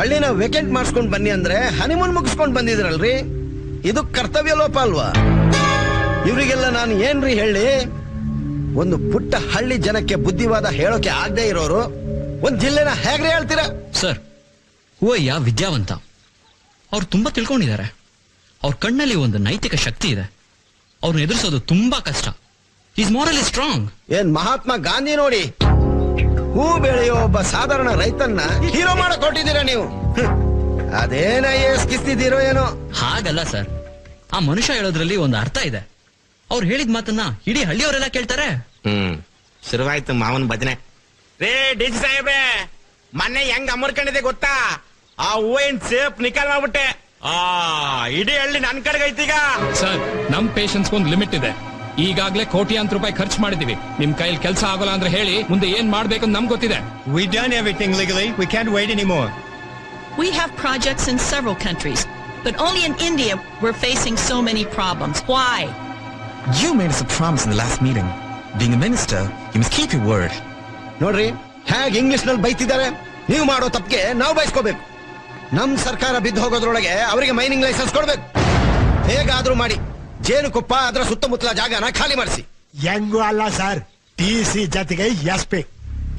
ಹಳ್ಳಿನ vacant ಮಾಡಿಸ್ಕೊಂಡ್ ಬನ್ನಿ ಅಂದ್ರೆ honeymoon ಮುಗಿಸ್ಕೊಂಡ್ ಬಂದಿದ್ರಲ್ರಿ. ಇದು ಕರ್ತವ್ಯ ಲೋಪ ಅಲ್ವಾ? ಇವರಿಗೆಲ್ಲ ನಾನು ಏನ್ರಿ ಹೇಳಿ? ಒಂದು ಪುಟ್ಟ ಹಳ್ಳಿ ಜನಕ್ಕೆ ಬುದ್ಧಿವಾದ ಹೇಳೋಕೆ ಆಗದೆ ಇರೋರು ಒಂದ್ ಜಿಲ್ಲೆನ ಹೇಗ್ರೆ ಹೇಳ್ತೀರಾ? ಸರ್, ಹೂವಯ್ಯ ವಿದ್ಯಾವಂತ, ಅವ್ರು ತುಂಬಾ ತಿಳ್ಕೊಂಡಿದ್ದಾರೆ. ಅವ್ರ ಕಣ್ಣಲ್ಲಿ ಒಂದು ನೈತಿಕ ಶಕ್ತಿ ಇದೆ. ಅವ್ರನ್ನ ಎದುರಿಸೋದು ತುಂಬಾ ಕಷ್ಟ. Is morally strong. ಏನ್ ಮಹಾತ್ಮ ಗಾಂಧಿ ನೋಡಿ ಹೂ ಬೆಳೆಯೋ ಒಬ್ಬ ಸಾಧಾರಣ ರೈತನ್ನ ಹೀರೋ ಮಾಡಕ್ ಹೊರಟಿದ್ದೀರಾ ನೀವು? ಅದೇನ ಕಿಸ್ತಿದ್ದೀರೋ ಏನೋ. ಹಾಗಲ್ಲ ಸರ್, ಆ ಮನುಷ್ಯ ಹೇಳೋದ್ರಲ್ಲಿ ಒಂದು ಅರ್ಥ ಇದೆ. ಅವ್ರು ಹೇಳಿದ ಮಾತನ್ನ ಇಡೀ ಹಳ್ಳಿಯವರೆಲ್ಲ ಕೇಳ್ತಾರೆ. ಶುರುವಾಯ್ತು ಮಾವನ್ ಭಜನೆ. ರೇ ಡಿ ಸಿ ಸಾಹೇಬ್ರೆ, ಮೊನ್ನೆ ಹೆಂಗ್ ಅಮರ್ಕೊಂಡಿದೆ ಗೊತ್ತಾ? ಆ ಹೂವಿನ ಸೇಫ್ ನಿಕಾಲ್ ಮಾಡ್ಬಿಟ್ಟೆ. ಇಡೀ ಹಳ್ಳಿ ನನ್ ಕಡೆಗೈತೀಗ. ಸರ್, ನಮ್ ಪೇಷನ್ಸ್ ಒಂದ್ ಲಿಮಿಟ್ ಇದೆ. ಈಗಾಗ್ಲೇ ಕೋಟ್ಯಾಂತರ ರೂಪಾಯಿ ಖರ್ಚು ಮಾಡಿದೀವಿ. ನಿಮ್ ಕೈಯಲ್ಲಿ ಕೆಲಸ ಆಗೋಲ್ಲ ಅಂದ್ರೆ ಹೇಳಿ, ಮುಂದೆ ಏನ್ ಮಾಡ್ಬೇಕು ಅಂತ ನಮ್ಗೆ ಗೊತ್ತಿದೆ. We done everything legally. We can't wait anymore. We have projects in several countries, but only in India we're facing so many problems. Why? You made us a promise in the last meeting. Being a minister, you must keep your word. ನೋಡ್ರಿ ಹೇಗ್ English ನಲ್ಲಿ ಬೈತಿದ್ದಾರೆ. ನೀವು ಮಾಡೋ ತಪ್ಪಿಗೆ ನಾವು ಬಯಸ್ಕೋಬೇಕು. ನಮ್ ಸರ್ಕಾರ ಬಿದ್ದು ಹೋಗೋದ್ರೊಳಗೆ ಅವರಿಗೆ ಮೈನಿಂಗ್ ಲೈಸೆನ್ಸ್ ಕೊಡ್ಬೇಕು. ಹೇಗಾದ್ರೂ ಮಾಡಿ ಜೇನುಕೊಪ್ಪ ಅದರ ಸುತ್ತಮುತ್ತಲ ಜಾಗನ ಖಾಲಿ ಮಾಡಿಸಿ. ಹೆಂಗೂ ಅಲ್ಲ ಸರ್, TC ಜೊತೆಗೆ SP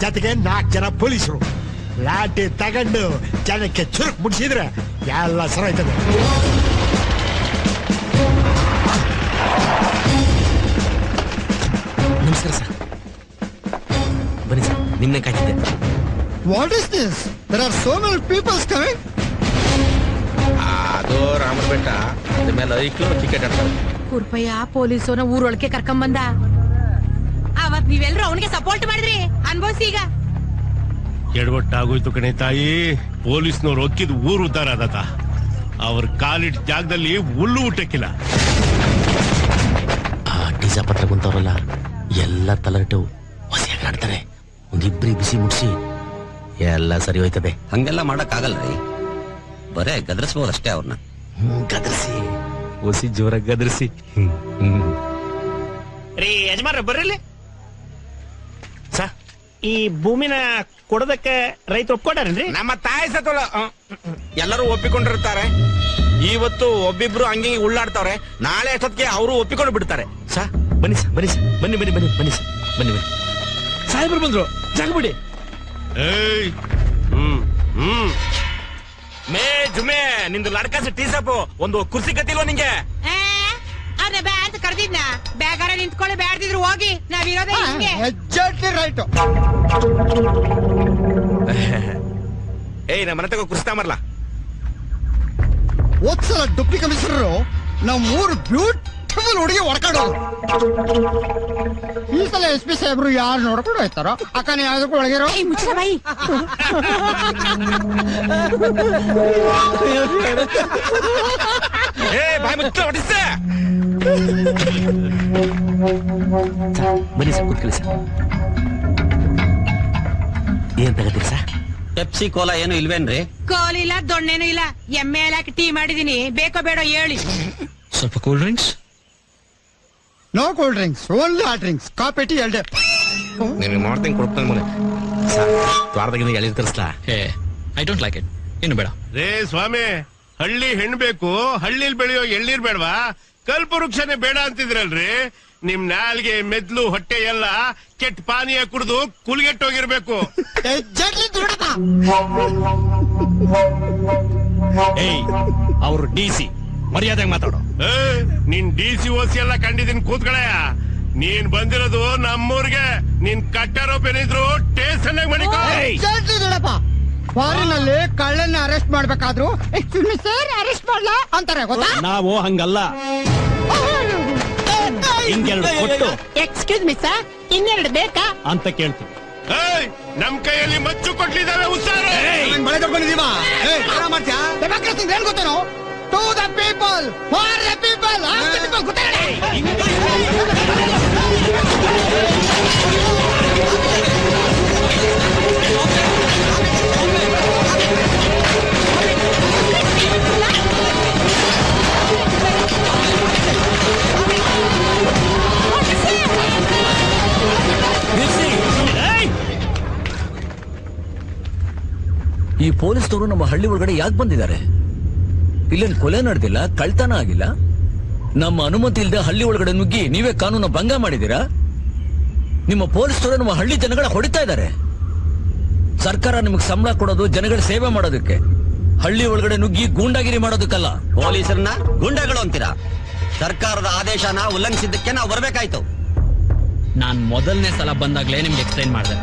ಜೊತೆಗೆ 4 ಜನ ಪೊಲೀಸರು ಲಾಠಿ ತಗೊಂಡು ಜನಕ್ಕೆ ಚುರುಕ್ ಮುಡಿಸಿದ್ರೆ ಎಲ್ಲ ಸರಾಯ್ತದೆ. ನಮಸ್ಕಾರ ಸರ್. ಬನ್ನಿ ಸರ್, ನಿಮ್ನೆ ಕಾಯ್ತಿದ್ದೆ. What is this? There are so many peoples coming. ಅದು ರಾಮರ ಬೆಟ್ಟ, ಅದ್ರ ಮೇಲೆ ಐಕ್ಳು ಕ್ರಿಕೆಟ್ ಆಡ್ತಾರೆ. ಕುರ್ಪಯ್ಯ ಪೊಲೀಸೋನ ಊರೊಳಗೆ ಕರ್ಕೊಂಬಂದ. ಅವತ್ ನೀವೆಲ್ರೂ ಅವನಿಗೆ ಸಪೋರ್ಟ್ ಮಾಡಿದ್ರಿ, ಅನ್ಭವಿಸಿ ಈಗ. ಎಡವಟ್ಟಾಗೋಯ್ತು ಕಣೆ ತಾಯಿ. ಪೊಲೀಸ್ನವ್ರು ಒಕ್ಕಿದ್ ಊರು ಉದ್ದಾರ ಆದತ. ಅವ್ರ ಕಾಲಿಟ್ ಜಾಗದಲ್ಲಿ ಹುಲ್ಲು ಊಟಕ್ಕಿಲ್ಲ. ಆ ಟೀಸಾ ಪತ್ರ ಕುಂತವ್ರಲ್ಲ ಎಲ್ಲ ತಲಟು ಹೊಸಿಯಾಗಿ ಆಡ್ತಾರೆ. ಒಂದಿಬ್ರಿ ಬಿಸಿ ಮುಟ್ಸಿ ಎಲ್ಲ ಸರಿ ಹೋಯ್ತದೆ. ಹಂಗೆಲ್ಲ ಮಾಡಕ್ ಆಗಲ್ರಿ, ಬರೇ ಗದರಿಸಬಹುದು ಅಷ್ಟೇ ಅವ್ರನ್ನ. ಗದರ್ಸಿ ಹೊಸಿ ಜೋರಾಗಿ ಗದರ್ಸಿ. ರೀ ಯಜಮಾನ್ರ ಬರ್ರಿಲ್ಲಿ. ಈ ಭೂಮಿನ ಕೊಡೋದಕ್ಕೆ ರೈತ ಒಪ್ಕೊಂಡಾರೇನ್ರಿ? ನಮ್ಮ ತಾಯಿ ಸತ್ತೋಳ ಎಲ್ಲರೂ ಒಪ್ಪಿಕೊಂಡಿರ್ತಾರೆ. ಇವತ್ತು ಒಬ್ಬಿಬ್ರು ಹಂಗೆ ಉಳ್ಳಾಡ್ತಾವ್ರೆ. ನಾಳೆ ಅಷ್ಟೊತ್ತಿಗೆ ಅವರು ಒಪ್ಪಿಕೊಂಡು ಬಿಡ್ತಾರೆ. ಸಾ ಬನ್ನಿ ಸರ್, ಬನ್ನಿ ಸರ್, ಬನ್ನಿ ಬನ್ನಿ ಬನ್ನಿ ಬನ್ನಿ ಸರ್, ಬನ್ನಿ ಬನ್ನಿ. ಸಾಹೇಬ್ರು ಬಂದ್ರು, ಜಾಗ ಬಿಡಿ. ಮೇ ಜುಮೆ ನಿಂದು ಲಡ್ಕಾಸ ಟೀ ಸಾಪು ಒಂದು ಕುರ್ಸಿ ಕತ್ತಿಲ್ವ ನಿಂಗೆ? ಅದ ಬ್ಯಾ ಅಂತ ಕರೆದಿದ್ನ. ಬ್ಯಾಗಾರ ನಿಂತ್ಕೊಳ್ಳಿ, ಬ್ಯಾಡ್ದಿದ್ರು ಹೋಗಿ. ನಾವಿರೋದೇ ಹಿಂಗೆ. ರೈಟ್. ಏಯ್, ನಮ್ಮ ಮನೆ ತಗೋ ಕುರ್ಸಿ ತಾಮರ್ಲಾ. ಹೋದ್ಸಲ ಡುಪ್ಟಿ ಕಮಿಷನರು ನಮ್ಮ ಊರು ಬ್ಯೂಟಿಫುಲ್ ಹುಡುಗಿ ಹೊಡ್ಕೊಂಡೋದು. ಈ ಸಲ SP ಸಾಹೇಬ್ರು ಯಾರು ನೋಡ್ಕೊಂಡು ಹೋಯ್ತಾರೋ ಅಕ್ಕನೇ ಯಾವ್ದಕ್ಕೂ ಒಳಗಿರೋ. ಮುಚ್ಚ ಬಾಯಿ. ಬಾಯ್ ಮುಚ್ಚ ಹೊಡಿಸ. ಬನ್ನಿ ಸರ್, ಕೂತ್ಕೊಳ್ಳಿ ಸರ್. ಏನ್ ತಗತ್ತೀರಿ ಸರ್? ಪೆಪ್ಸಿ ಕೋಲಾ ಏನು ಇಲ್ವೇನ್ರಿ? ಕೋಲ್ ಇಲ್ಲ, ದೊಣ್ಣೆನೂ ಇಲ್ಲ. ಎಮ್ಮೆ ಹಾಕಿ ಟೀ ಮಾಡಿದೀನಿ, ಬೇಕೋ ಬೇಡೋ ಹೇಳಿ. ಸ್ವಲ್ಪ cool drinks? No cool drinks, only hot drinks. Coffee tea ಎರಡೇ. ನಿಮಗೆ ಮಾಡ್ತೀನಿ, ಕೊಡ್ತಾನೆ ಮನೆ. ದ್ವಾರದಾಗಿಂದ ಎಲ್ಲಿ ತರಿಸ್ಲಾ? I don't like it. ಇನ್ನು ಬೇಡ. ರೇ ಸ್ವಾಮಿ, ಹಳ್ಳಿ ಹೆಣ್ಣು ಬೇಕು, ಹಳ್ಳಿಲ್ ಬೆಳೆಯೋ ಎಳ್ಳೀರ್ ಬೇಡವಾ? ಕಲ್ಪವೃಕ್ಷನೇ ಬೇಡ ಅಂತಿದ್ರಲ್ರಿ. ನಿಮ್ ನಾಲ್ಗೆ, ಮೆದ್ಲು, ಹೊಟ್ಟೆ ಎಲ್ಲ ಕೆಟ್ಟ ಪಾನೀಯ ಕುಡಿದು ಕುಲ್ಗೆಟ್ಟೋಗಿರ್ಬೇಕು. ಏಯ್, ಅವ್ರು DC, ಮರ್ಯಾದೆ ಮಾತಾಡೋ. ನಿನ್ DC OC ಎಲ್ಲ ಕಂಡಿದ್ದೀನಿ, ಕೂತ್ಕಳಯ್ಯ. ನೀನ್ ಬಂದಿರೋದು ನಮ್ಮೂರ್ಗೆ. ನೀನ್ ಕಟ್ಟಾರೋಪೇನಿದ್ರು ಸ್ಟೇಷನ್ ಮಾಡಿಕೋ. ಫಾರಿನಲ್ಲಿ ಕಳ್ಳನ್ನ ಅರೆಸ್ಟ್ ಮಾಡ್ಬೇಕಾದ್ರು ಸರ್ ಅರೆಸ್ಟ್ ಮಾಡ್ಲಾ ಅಂತಾರೆ ಗೊತ್ತಾ? ನಾವು ಹಂಗಲ್ಲ. ಹಿಂಗೆರಡು ಕೊಟ್ಟು ಎಕ್ಸ್ಕ್ಯೂಸ್ ಮಿ ಸರ್, ಇನ್ನೆರಡು ಬೇಕಾ ಅಂತ ಕೇಳ್ತೀವಿ. ನಮ್ ಕೈಯಲ್ಲಿ ಮಚ್ಚು ಕೊಟ್ಲಿದ್ದಾವೆ, ಹುಷಾರು. ಮಳೆ ತಗೊಂಡಿದೀವ. ಡೆಮಾಕ್ರಸಿ ಏನ್ ಗೊತ್ತೇನೋ? To the people, for the people, of the people. ಗೊತ್ತೇನೆ. ಈ ಪೊಲೀಸ್ನವರು ನಮ್ಮ ಹಳ್ಳಿ ಒಳಗಡೆ ಯಾಕೆ ಬಂದಿದ್ದಾರೆ? ಇಲ್ಲೇನು ಕೊಲೆ ನಡೆದಿಲ್ಲ, ಕಳ್ತನ ಆಗಿಲ್ಲ. ನಮ್ಮ ಅನುಮತಿ ಇಲ್ಲದೆ ಹಳ್ಳಿ ಒಳಗಡೆ ನುಗ್ಗಿ ನೀವೇ ಕಾನೂನು ಭಂಗ ಮಾಡಿದೀರಾ. ನಿಮ್ಮ ಪೊಲೀಸ್ನವರು ನಮ್ಮ ಹಳ್ಳಿ ಜನಗಳ ಹೊಡಿತಾ ಇದ್ದಾರೆ. ಸರ್ಕಾರ ನಿಮಗೆ ಸಂಬಳ ಕೊಡೋದು ಜನಗಳ ಸೇವೆ ಮಾಡೋದಕ್ಕೆ, ಹಳ್ಳಿ ಒಳಗಡೆ ನುಗ್ಗಿ ಗೂಂಡಾಗಿರಿ ಮಾಡೋದಕ್ಕಲ್ಲ. ಪೊಲೀಸರನ್ನ ಗುಂಡಗಳು ಅಂತೀರಾ? ಸರ್ಕಾರದ ಆದೇಶನ ಉಲ್ಲಂಘಿಸಿದ್ದಕ್ಕೆ ನಾವು ಬರ್ಬೇಕಾಯ್ತು. ನಾನ್ ಮೊದಲನೇ ಸಲ ಬಂದಾಗ್ಲೇ ನಿಮ್ಗೆ ಎಕ್ಸ್ಪ್ಲೈನ್ ಮಾಡಿದೆ.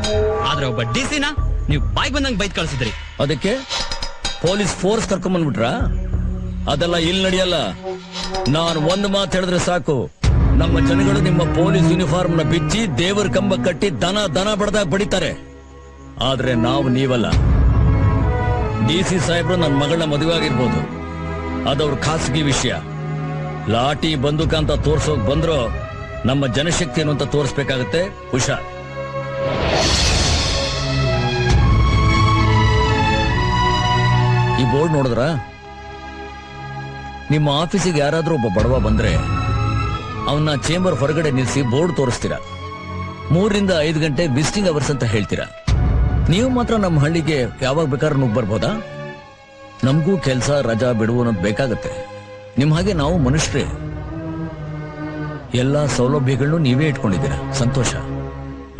ಆದ್ರೆ ಒಬ್ಬ ಡಿಸಿನ ನೀವು ಬಾಯ್ ಬಂದಂಗ್ ಬೈದ್ ಕಳ್ಸಿದ್ರಿ. ಅದಕ್ಕೆ ಪೊಲೀಸ್ ಫೋರ್ಸ್ ಕರ್ಕೊಂಡ್ಬಂದ್ಬಿಟ್ರ? ಅದೆಲ್ಲ ಇಲ್ಲಿ ನಡೆಯಲ್ಲ. ನಾನು ಒಂದು ಮಾತು ಹೇಳಿದ್ರೆ ಸಾಕು, ನಮ್ಮ ಜನಗಳು ನಿಮ್ಮ ಪೊಲೀಸ್ ಯೂನಿಫಾರ್ಮ್ ನ ಬಿಚ್ಚಿ ದೇವರ ಕಂಬ ಕಟ್ಟಿ ದನ ಬಡದಾಗ ಬಡಿತಾರೆ. ಆದ್ರೆ ನಾವು ನೀವಲ್ಲ. DC ಸಾಹೇಬ್ರು ನನ್ನ ಮಗಳನ್ನ ಮದುವೆ ಆಗಿರ್ಬೋದು, ಅದವ್ರ ಖಾಸಗಿ ವಿಷಯ. ಲಾಠಿ ಬಂದೂಕ ಅಂತ ತೋರ್ಸೋಕ್ ಬಂದ್ರು ನಮ್ಮ ಜನಶಕ್ತಿ ಏನು ಅಂತ ತೋರಿಸ್ಬೇಕಾಗತ್ತೆ. ಹುಷಾರ್. ಈ ಬೋರ್ಡ್ ನೋಡಿದ್ರ? ನಿಮ್ಮ ಆಫೀಸಿಗೆ ಯಾರಾದ್ರೂ ಒಬ್ಬ ಬಡವ ಬಂದ್ರೆ ಅವನ್ನ ಚೇಂಬರ್ ಹೊರಗಡೆ ನಿಲ್ಲಿಸಿ ಬೋರ್ಡ್ ತೋರಿಸ್ತೀರಾ. 3 ರಿಂದ 5 ಗಂಟೆ ವಿಸಿಟಿಂಗ್ ಅವರ್ಸ್ ಅಂತ ಹೇಳ್ತೀರಾ. ನೀವು ಮಾತ್ರ ನಮ್ಮ ಹಳ್ಳಿಗೆ ಯಾವಾಗ ಬೇಕಾದ್ರೂ ನುಗ್ಗ್ ಬರ್ಬೋದಾ? ನಮಗೂ ಕೆಲಸ ರಜಾ ಬಿಡುವು ಅನ್ನೋದು ಬೇಕಾಗತ್ತೆ. ನಿಮ್ ಹಾಗೆ ನಾವು ಮನುಷ್ಯರೇ. ಎಲ್ಲಾ ಸೌಲಭ್ಯಗಳನ್ನು ನೀವೇ ಇಟ್ಕೊಂಡಿದ್ದೀರಾ, ಸಂತೋಷ.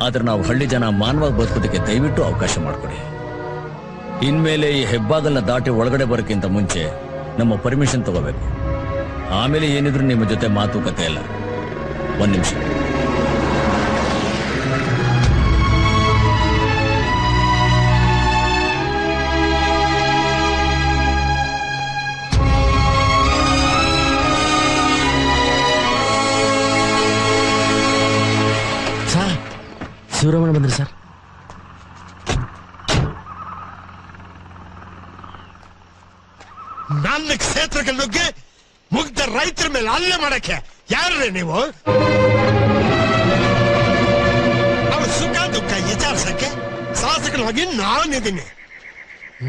ಆದ್ರೆ ನಾವು ಹಳ್ಳಿ ಜನ ಮಾನವಾಗಿ ಬದುಕೋದಕ್ಕೆ ದಯವಿಟ್ಟು ಅವಕಾಶ ಮಾಡಿಕೊಡಿ. ಇನ್ಮೇಲೆ ಈ ಹೆಬ್ಬಾಗಲ್ನ ದಾಟಿ ಒಳಗಡೆ ಬರೋಕ್ಕಿಂತ ಮುಂಚೆ ನಮ್ಮ ಪರ್ಮಿಷನ್ ತಗೋಬೇಕು. ಆಮೇಲೆ ಏನಿದ್ರು ನಿಮ್ಮ ಜೊತೆ ಮಾತುಕತೆ ಇಲ್ಲ. 1 ನಿಮಿಷ. ಶಿವರಾಮಣ್ಣ ಬಂದ್ರಿ ಸರ್. ನನ್ನ ಕ್ಷೇತ್ರಕ್ಕೆ ನುಗ್ಗಿ ಮುಗ್ಧ ರೈತರ ಮೇಲೆ ಹಲ್ಲೆ ಮಾಡಕ್ಕೆ ಯಾರೇ ನೀವು? ಅವ್ರ ಸುಖ ದುಃಖ ವಿಚಾರಿಸಕ್ಕೆ ಶಾಸಕನಾಗಿ ನಾನಿದ್ದೀನಿ.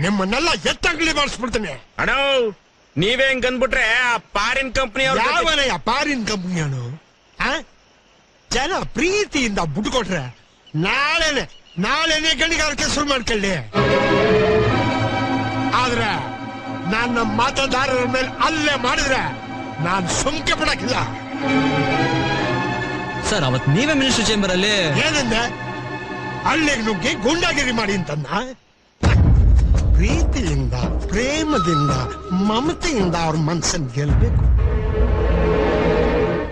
ನಿಮ್ಮನ್ನೆಲ್ಲ ಎತ್ತಂಗಲಿ ಮಾಡಿಸ್ಬಿಡ್ತೀನಿ. ಅಣ್ಣ ನೀವೇ ಹೆಂಗ್ ಅಂದ್ಬಿಟ್ರೆ ಆ ಪಾರಿನ್ ಕಂಪ್ನಿ ಯಾವನಯ್ಯ ಪಾರಿನ್ ಕಂಪ್ನಿಯವನು? ಜನ ಪ್ರೀತಿಯಿಂದ ಬಿಟ್ಕೊಟ್ರೆ ನಾಳೆನೆ ಗಣಿಗಾರಿಕೆ ಶುರು ಮಾಡ್ಕೊಳ್ಳಿ. ಆದ್ರೆ ನನ್ನ ಮತದಾರರ ಮೇಲೆ ಹಲ್ಲೆ ಮಾಡಿದ್ರೆ ನಾನು ಸುಮ್ಕೆ ಬಿಡಕ್ಕಿಲ್ಲ. ಸರ್, ಅವತ್ ನೀವೇ ಮಿನಿಸ್ಟರ್ ಚೇಂಬರ್ ಅಲ್ಲಿ ಏನಂದೆ? ಹಳ್ಳಿಗೆ ನುಗ್ಗಿ ಗುಂಡಾಗಿರಿ ಮಾಡಿ ಅಂತಂದ. ಪ್ರೀತಿಯಿಂದ, ಪ್ರೇಮದಿಂದ, ಮಮತೆಯಿಂದ ಅವ್ರ ಮನ್ಸನ್ ಗೆಲ್ಬೇಕು.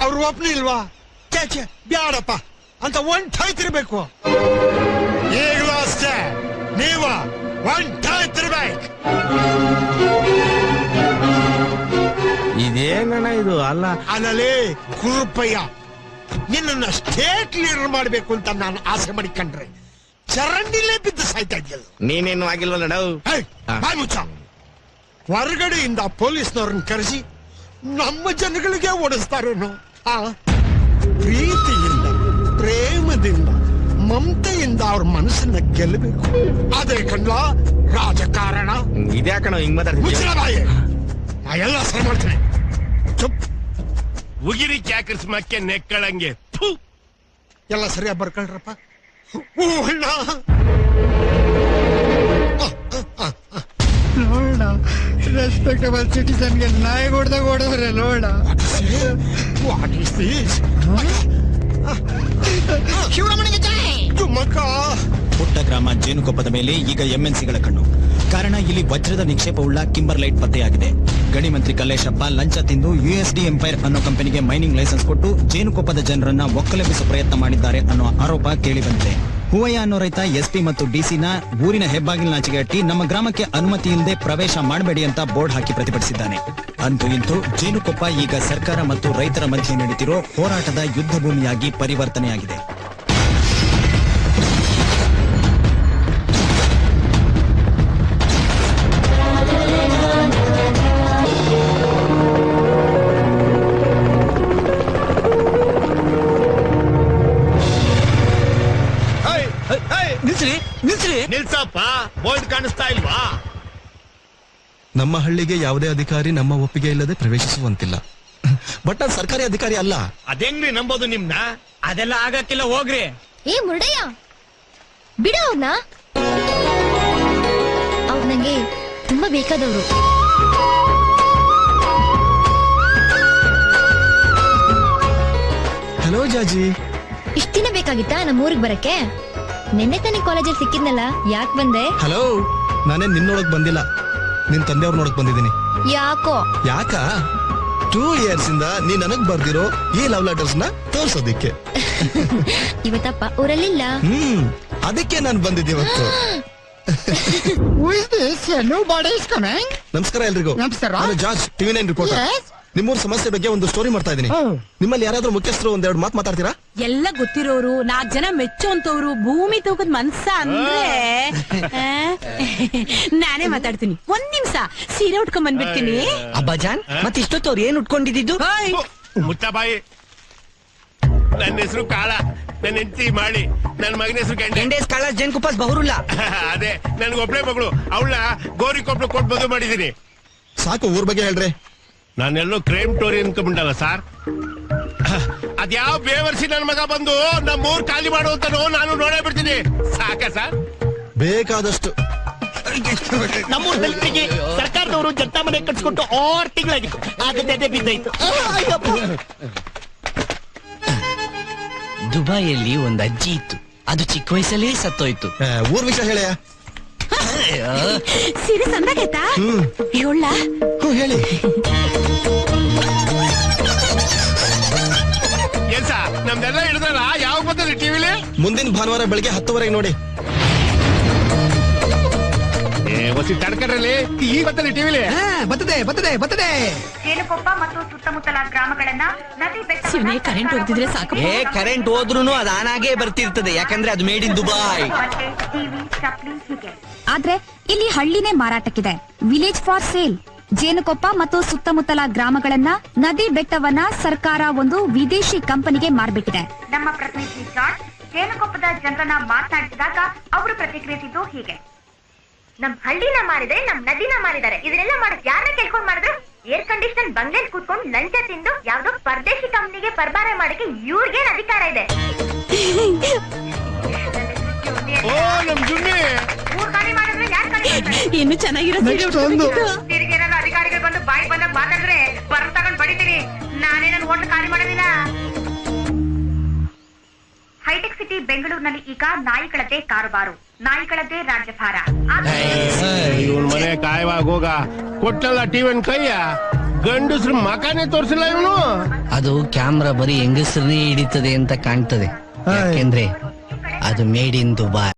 ಅವ್ರು ಒಪ್ನಿ ಇಲ್ವಾ? ಚೇಚೆ ಬ್ಯಾಡಪ್ಪ ಅಂತ ಒಂಟಾಯ್ತಿರ್ಬೇಕು. ಈಗಲೂ ಅಷ್ಟೇ, ನೀವು ಒಂಟಾಯ್ತಿರ್ಬೇಕು. ಇದೇನಣ್ಣ ಇದು? ಅಲ್ಲೇ ಕುರುಪಯ್ಯ, ನಿನ್ನ ಸ್ಟೇಟ್ ಲೀಡರ್ ಮಾಡ್ಬೇಕು ಅಂತ ನಾನು ಆಸೆ ಮಾಡಿಕೊಂಡ್ರೆ ಚರಂಡಿಲೇ ಬಿದ್ದು ಸಾಯ್ತಾ ಇದೆಯಲ್ಲ. ನೀನೇನು ಆಗಿಲ್ವಲ್ಲ? ಬಾಯ್ ಮುಚ್ಚ. ಹೊರಗಡೆಯಿಂದ ಪೊಲೀಸ್ನವ್ರನ್ನ ಕರೆಸಿ ನಮ್ಮ ಜನಗಳಿಗೆ ಓಡಿಸ್ತಾರೇನು? ಪ್ರೀತಿಯಿಂದ, ಪ್ರೇಮದಿಂದ, ಮಮತೆಯಿಂದ ಅವ್ರ ಮನಸ್ಸನ್ನ ಗೆಲ್ಲಬೇಕು. ಅದೇ ಕಣ್ಲ ರಾಜಕಾರಣ. ಇದ್ಯಾಕಣ ಹಿಂಗ್ ಮಾತಾಡ್ತೀನಿ? ಬಾಯಿ, ನಾ ಎಲ್ಲ ಸರಿ ಮಾಡ್ತೀನಿ. ಚುಪ್. ಉಗಿರಿ ಕ್ಯಾಕರ್ಸ್ಮಕ್ಕೆ ನೆಕ್ಕಳಂಗೆ ಎಲ್ಲ ಸರಿಯಾಗಿ ಬರ್ಕೊಳ್ರಪ್ಪ. ನೋಡ, ರೆಸ್ಪೆಕ್ಟಬಲ್ ಸಿಟಿಸನ್ಗೆ ನಾಯಿ ಹೊಡೆದಾಗ ಹೊಡೆದ್ರೆ ನೋಡ. ಪುಟ್ಟ ಗ್ರಾಮ ಜೇನುಕೊಪ್ಪದ ಮೇಲೆ ಈಗ ಎಂಎನ್ಸಿಗಳ ಕಣ್ಣು. ಕಾರಣ, ಇಲ್ಲಿ ವಜ್ರದ ನಿಕ್ಷೇಪವುಳ್ಳ ಕಿಂಬರ್ಲೈಟ್ ಪತ್ತೆಯಾಗಿದೆ. ಗಣಿ ಮಂತ್ರಿ ಕಲ್ಲೇಶಪ್ಪ ಲಂಚ ತಿಂದು USD ಎಂಪೈರ್ ಅನ್ನೋ ಕಂಪನಿಗೆ ಮೈನಿಂಗ್ ಲೈಸೆನ್ಸ್ ಕೊಟ್ಟು ಜೇನುಕೊಪ್ಪದ ಜನರನ್ನ ಒಕ್ಕಲೆಬ್ಬಿಸುವ ಪ್ರಯತ್ನ ಮಾಡಿದ್ದಾರೆ ಅನ್ನೋ ಆರೋಪ ಕೇಳಿ ಬಂದಿದೆ. ಹೂವಯ್ಯ ಅನ್ನೋ ರೈತ SP ಮತ್ತು DCನ ಊರಿನ ಹೆಬ್ಬಾಗಿಲಿನಾಚೆಗೆ ಅಟ್ಟಿ ನಮ್ಮ ಗ್ರಾಮಕ್ಕೆ ಅನುಮತಿ ಇಲ್ಲದೆ ಪ್ರವೇಶ ಮಾಡಬೇಡಿ ಅಂತ ಬೋರ್ಡ್ ಹಾಕಿ ಪ್ರತಿಭಟಿಸಿದ್ದಾನೆ. ಅಂತೂ ಇಂತೂ ಜೇನುಕೊಪ್ಪ ಈಗ ಸರ್ಕಾರ ಮತ್ತು ರೈತರ ಮಧ್ಯೆ ನಡೀತಿರೋ ಹೋರಾಟದ ಯುದ್ಧ ಭೂಮಿಯಾಗಿ ಪರಿವರ್ತನೆಯಾಗಿದೆ. ನಿಲ್ಸಪ್ಪ, ಬೋರ್ಡ್ ಕಾಣಿಸ್ತಾ ಇಲ್ವಾ? ನಮ್ಮ ಹಳ್ಳಿಗೆ ಯಾವುದೇ ಅಧಿಕಾರಿ ನಮ್ಮ ಒಪ್ಪಿಗೆ ಇಲ್ಲದೆ ಪ್ರವೇಶಿಸುವಂತಿಲ್ಲ. ಬಟ್ ನಾನು ಸರ್ಕಾರಿ ಅಧಿಕಾರಿ ಅಲ್ಲ. ಅದೆಂಗ್ರಿ ನಂಬೋದು ನಿಮ್ನ? ಅದೆಲ್ಲ ಆಗಕ್ಕಿಲ್ಲ, ಹೋಗ್ರಿ. ಏ ಮುರುಡಯ್ಯ, ಬಿಡ ಅವ್ರನ್ನ ನಂಗೆ ತುಂಬಾ ಬೇಕಾದವರು. ಹಲೋ ಜಾಜಿ. ಇಷ್ಟ ದಿನ ಬೇಕಾಗಿತ್ತಾ ನಮ್ಮ ಊರಿಗೆ ಬರಕ್ಕೆ? ನಿನ್ನೆ ತಾನೇ ಕಾಲೇಜಲ್ಲಿ ಸಿಕ್ಕಿದ್ನಲ್ಲ, ಯಾಕೆ ಬಂದೆ? ಹಲೋ, ನಾನೇ ನಿನ್ನೊಳಗ್ ಬಂದಿಲ್ಲ, ನಿನ್ ತಂದೆಯವ್ರ ನೋಡಕ್ ಬಂದಿದ್ದೀನಿ. ಯಾಕೋ? ಯಾಕ 2 years ಇಂದ ನೀ ನನಗ್ ಬರ್ದಿರೋ ಈ ಲವ್ ಲೆಟರ್ಸ್ ನ ತೋರ್ಸೋದಿಕ್ಕೆ. ಇವತ್ತಪ್ಪ ಊರಲ್ಲಿಲ್ಲ. ಅದಕ್ಕೆ ನಾನು ಬಂದಿದ್ದೆ ಇವತ್ತು. ನಮಸ್ಕಾರ ಎಲ್ರಿಗೂ. ನಾನು ಜಾರ್ಜ್, TV9 ರಿಪೋರ್ಟರ್. ನಿಮ್ಮೂರ್ ಸಮಸ್ಯೆ ಬಗ್ಗೆ ಒಂದು ಸ್ಟೋರಿ ಮಾಡ್ತಾ ಇದೀನಿ. ನಿಮ್ಮಲ್ಲಿ ಯಾರಾದ್ರೂ ಮುಖ್ಯಸ್ಥರು ಒಂದೆರಡು ಮಾತು ಮಾತಾಡ್ತೀರಾ? ಎಲ್ಲ ಗೊತ್ತಿರೋರು, 4 ಜನ ಮೆಚ್ಚುವಂತವ್ರು, ಭೂಮಿ ತೂಕದ ಮನ್ಸ ಅಂದ್ರೆ ನಾನೇ ಮಾತಾಡ್ತೀನಿ. 1 ನಿಮಿಷ ಸೀರೆ ಉಟ್ಕೊಂಡ್ ಬಂದ್ಬಿಡ್ತೀನಿ. ಅಬ್ಬಾಜಾನ್, ಮತ್ತೆ ಇಷ್ಟೊತ್ತು ಅವ್ರು ಏನ್ ಉಟ್ಕೊಂಡಿದ್ದು? ಮುತ್ತಬಾಯಿ, ನನ್ನ ಹೆಸರು ಕಾಳ, ನನ್ನ ಹೆಂಡತಿ ಮಾಡಿ, ನನ್ನ ಮಗನ ಹೆಸರು ಗಂಡೇಸ್ ಕಾಳ ಜೇನ್ಕುಪ್ಪಸ್ ಬಹುರುಲ್ಲ. ಅದೇ ನನ್ಗೆ ಒಬ್ಳೆ ಮಗಳು, ಅವಳನ್ನ ಗೋರಿ ಕೊಪ್ಪಳು ಕೊಟ್ಟು ಮದುವೆ ಮಾಡಿದೀನಿ. ಸಾಕು, ಊರ್ ಬಗ್ಗೆ ಹೇಳ್ರಿ. ನಾನೆಲ್ಲೋ ಕ್ರೈಮ್ ಸ್ಟೋರಿ ಅನ್ಕೊಂಡ್ಬಿಟ್ಟಲ್ಲ ಸರ್. ಅದ್ಯಾವ ಬೇವರ್ಸಿ ನನ್ನ ಮಗ ಬಂದು ನಮ್ಮೂರ್ ಖಾಲಿ ಮಾಡುವಂತನೋ ನಾನು ನೋಡೇ ಬಿಡ್ತೀನಿ. ಸಾಕ ಸರ್? ಬೇಕಾದಷ್ಟು. ನಮ್ಮೂರ್ ದಲಿತರಿಗೆ ಸರ್ಕಾರದವರು ಜನತಾ ಮನೆ ಕಟ್ಸ್ಕೊಟ್ಟು 6 ತಿಂಗಳಾಗಿತ್ತು. ಆಗದೆ ಬಿದ್ದಾಯ್ತು. ದುಬೈಯಲ್ಲಿ ಒಂದ್ ಅಜ್ಜಿ ಇತ್ತು, ಅದು ಚಿಕ್ಕ ವಯಸ್ಸಲ್ಲೇ ಸತ್ತೋಯ್ತು. ಊರ್ ವಿಷಯ ಹೇಳ. ಸೀರೆ ಸಂದಾಗೈತಾ? ಹೇಳ. ಹೇಳಿ. ಏನ್ಸ ನಮ್ದೆಲ್ಲ ಹಿಡಿದ್ರಲ್ಲ, ಯಾವಾಗ ಬಂದಲ್ಲಿ ಟಿವಿಲಿ? ಮುಂದಿನ ಭಾನುವಾರ ಬೆಳಿಗ್ಗೆ 10:00 ನೋಡಿ. ಹೊಸಿ ತಡ್ಕರಲ್ಲಿ ಈಗ ಬರ್ತದೆ ಟಿವಿಲಿ. ಬರ್ತದೆ. ಜೇನುಕೊಪ್ಪ ಮತ್ತು ಸುತ್ತಮುತ್ತಲ ಗ್ರಾಮಗಳನ್ನ ನದಿ ಬೆಟ್ಟ ಕರೆಂಟ್ ಹೋಗ್ತಿದ್ರೆ ಸಾಕು. ಕರೆಂಟ್ ಹೋದ್ರೂ ಅದು ಆನಾಗೆ ಬರ್ತಿರ್ತದೆ, ಯಾಕಂದ್ರೆ ಅದು ಮೇಡ್ ಇನ್ ದುಬೈ. ಆದ್ರೆ ಇಲ್ಲಿ ಹಳ್ಳಿನೇ ಮಾರಾಟಕ್ಕಿದೆ. Village for sale. ಜೇನುಕೊಪ್ಪ ಮತ್ತು ಸುತ್ತಮುತ್ತಲ ಗ್ರಾಮಗಳನ್ನ, ನದಿ ಬೆಟ್ಟವನ್ನ ಸರ್ಕಾರ ಒಂದು ವಿದೇಶಿ ಕಂಪನಿಗೆ ಮಾರ್ಬಿಟ್ಟಿದೆ. ನಮ್ಮ ಪ್ರತಿನಿಧಿ ಜಾರ್ಜ್ ಜೇನುಕೊಪ್ಪದ ಜನರನ್ನ ಮಾತನಾಡಿಸಿದಾಗ ಅವರು ಪ್ರತಿಕ್ರಿಯಿಸಿದ್ದು ಹೀಗೆ: ನಮ್ ಹಳ್ಳಿನ ಮಾರಿದ್ರೆ, ನಮ್ ನದಿನ ಮಾರಿದ್ದಾರೆ. ಇದನ್ನೆಲ್ಲ ಮಾಡಕ್ ಯಾರನ್ನ ಕೇಳ್ಕೊಂಡ್ ಮಾಡಿದ್ರು? ಏರ್ ಕಂಡೀಷನ್ ಬಂಗ್ಲೆಲ್ ಕೂತ್ಕೊಂಡು ಲಂಚ ತಿಂದು ಯಾವ್ದೋ ಪರದೇಶಿ ಕಂಪ್ನಿಗೆ ಪರಬಾರೆ ಮಾಡಕ್ಕೆ ಇವ್ರಿಗೇನ್ ಅಧಿಕಾರ ಇದೆ? ಊರ್ ಖಾಲಿ ಮಾಡಿದ್ರೆ ಯಾರು ಖಾಲಿ ಮಾಡ್ತಾರೆ? ಇನ್ನು ಚೆನ್ನಾಗಿರೋ ತಿರುಗಿ ಏನಾದ್ರು ಅಧಿಕಾರಿಗಳು ಬಂದು ಬಾಯಿ ಬಂದಾಗ ಮಾತಾಡಿದ್ರೆ ಬರ್ ತಗೊಂಡ್ ಬಡಿತೀನಿ. ನಾನೇ ನನ್ನ ಹೋಟ್ಲ್ ಖಾಲಿ ಮಾಡೋದಿಲ್ಲ. ಹೈಟೆಕ್ ಸಿಟಿ ಬೆಂಗಳೂರಿನಲ್ಲಿ ಈಗ ನಾಯಿಗಳದ್ದೇ ಕಾರುಬಾರು, ನಾಯಿಗಳದ್ದೇ ರಾಜ್ಯಭಾರ. ಇವನ್ ಮನೆ ಕಾಯವಾಗ ಹೋಗ ಕೊಟ್ಟಲ್ಲ ಟಿವಿನ್ ಕೈಯ, ಗಂಡಸ್ರು ಮಕಾನೇ ತೋರ್ಸಿಲ್ಲ ಇವನು. ಅದು ಕ್ಯಾಮ್ರಾ ಬರೀ ಹೆಂಗಸರನ್ನೇ ಹಿಡಿತದೆ ಅಂತ ಕಾಣ್ತದೆ, ಯಾಕೆಂದ್ರೆ ಅದು ಮೇಡ್ ಇನ್ ದುಬೈ.